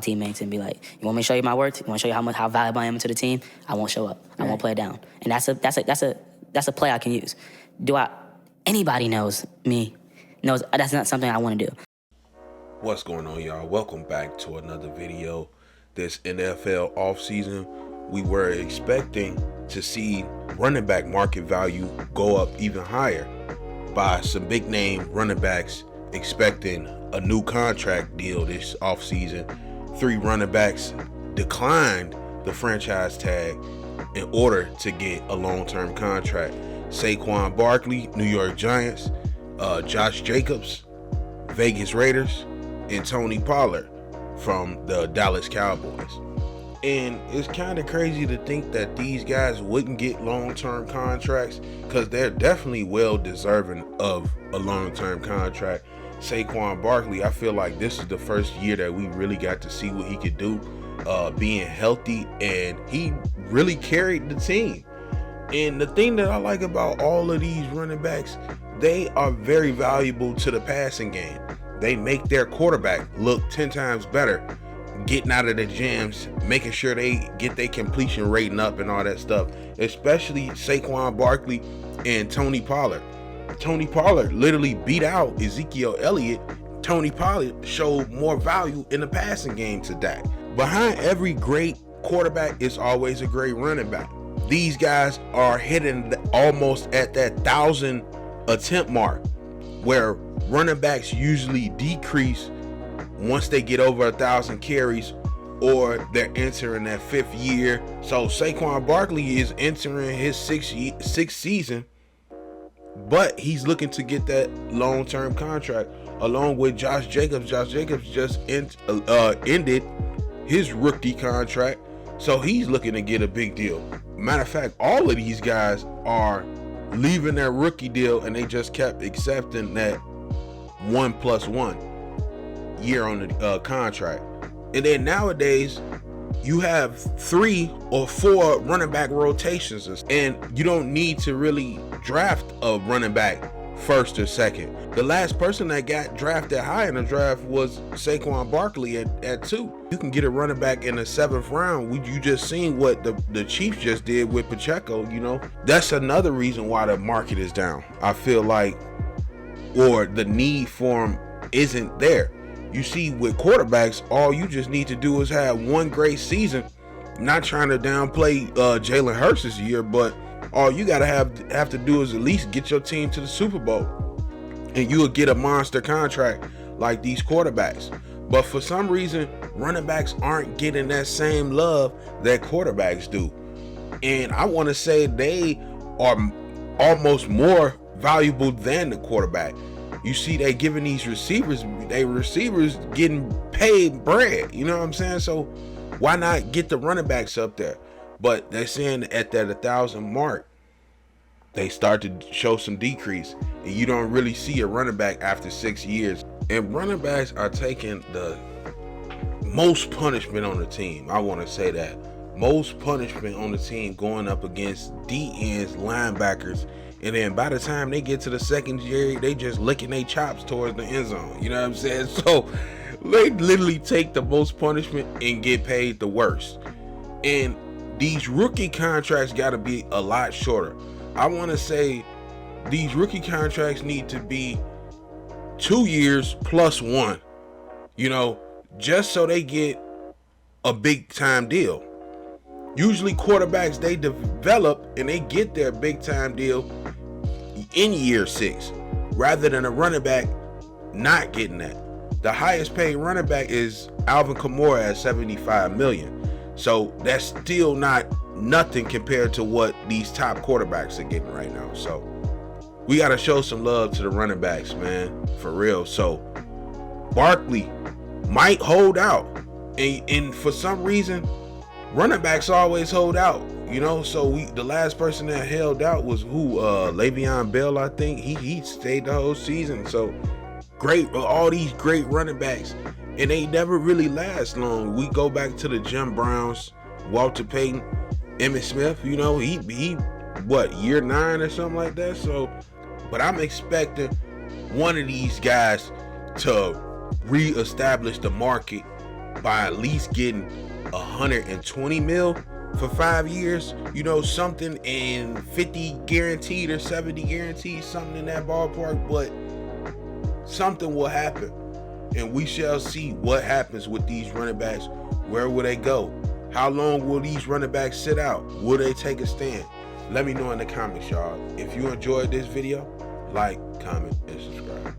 teammates and be like, you want me to show you my worth? You want to show you how valuable I am to the team? I won't show up. I won't play it down. And that's a play I can use. Anybody knows me, knows that's not something I want to do. What's going on, y'all? Welcome back to another video. This NFL offseason, we were expecting to see running back market value go up even higher by some big name running backs expecting a new contract deal this offseason. 3 running backs declined the franchise tag in order to get a long-term contract. Saquon Barkley, New York Giants, Josh Jacobs, Vegas Raiders, and Tony Pollard from the Dallas Cowboys. And it's kind of crazy to think that these guys wouldn't get long-term contracts, because they're definitely well deserving of a long-term contract. Saquon Barkley, I feel like this is the first year that we really got to see what he could do being healthy, and he really carried the team. And the thing that I like about all of these running backs, they are very valuable to the passing game. They make their quarterback look 10 times better, getting out of the jams, making sure they get their completion rating up and all that stuff, especially Saquon Barkley and Tony Pollard. Tony Pollard literally beat out Ezekiel Elliott. Tony Pollard showed more value in the passing game to Dak. Behind every great quarterback is always a great running back. These guys are hitting almost at that 1,000 attempt mark, where running backs usually decrease once they get over 1,000 carries, or they're entering that 5th year. So Saquon Barkley is entering his sixth season, but he's looking to get that long-term contract along with Josh Jacobs. Josh Jacobs just ended his rookie contract, so he's looking to get a big deal. Matter of fact, all of these guys are leaving their rookie deal, and they just kept accepting that 1+1 year on the contract. And then nowadays you have 3 or 4 running back rotations, and you don't need to really draft a running back first or second. The last person that got drafted high in the draft was Saquon Barkley at 2. You can get a running back in the 7th round. You just seen what the Chiefs just did with Pacheco. That's another reason why the market is down, I feel like, or the need for him isn't there. You see, with quarterbacks, all you just need to do is have one great season. Not trying to downplay Jalen Hurts this year, but all you gotta have to do is at least get your team to the Super Bowl, and you will get a monster contract like these quarterbacks. But for some reason, running backs aren't getting that same love that quarterbacks do, and I want to say they are almost more valuable than the quarterback. You see, they giving these receivers getting paid bread. You know what I'm saying? So why not get the running backs up there? But they're saying at that 1,000 mark, they start to show some decrease, and you don't really see a running back after 6 years. And running backs are taking the most punishment on the team. I want to say that. Most punishment on the team going up against D-ends, linebackers, and then by the time they get to the secondary, they just licking their chops towards the end zone. You know what I'm saying? So they literally take the most punishment and get paid the worst. And these rookie contracts got to be a lot shorter. I want to say these rookie contracts need to be 2 years plus 1, just so they get a big time deal. Usually quarterbacks, they develop and they get their big time deal in year 6, rather than a running back not getting that. The highest paid running back is Alvin Kamara at $75 million. So that's still not nothing compared to what these top quarterbacks are getting right now. So we got to show some love to the running backs, man, for real. So Barkley might hold out, and for some reason, running backs always hold out, So the last person that held out was Le'Veon Bell, I think. He stayed the whole season. So great, all these great running backs, and they never really last long. We go back to the Jim Browns, Walter Payton, Emmitt Smith. He year 9 or something like that. So, but I'm expecting one of these guys to reestablish the market by at least getting 120 mil for 5 years, you know, something, and 50 guaranteed or 70 guaranteed, something in that ballpark. But something will happen, and we shall see what happens with these running backs. Where will they go? How long will these running backs sit out? Will they take a stand? Let me know in the comments, y'all. If you enjoyed this video, like, comment, and subscribe.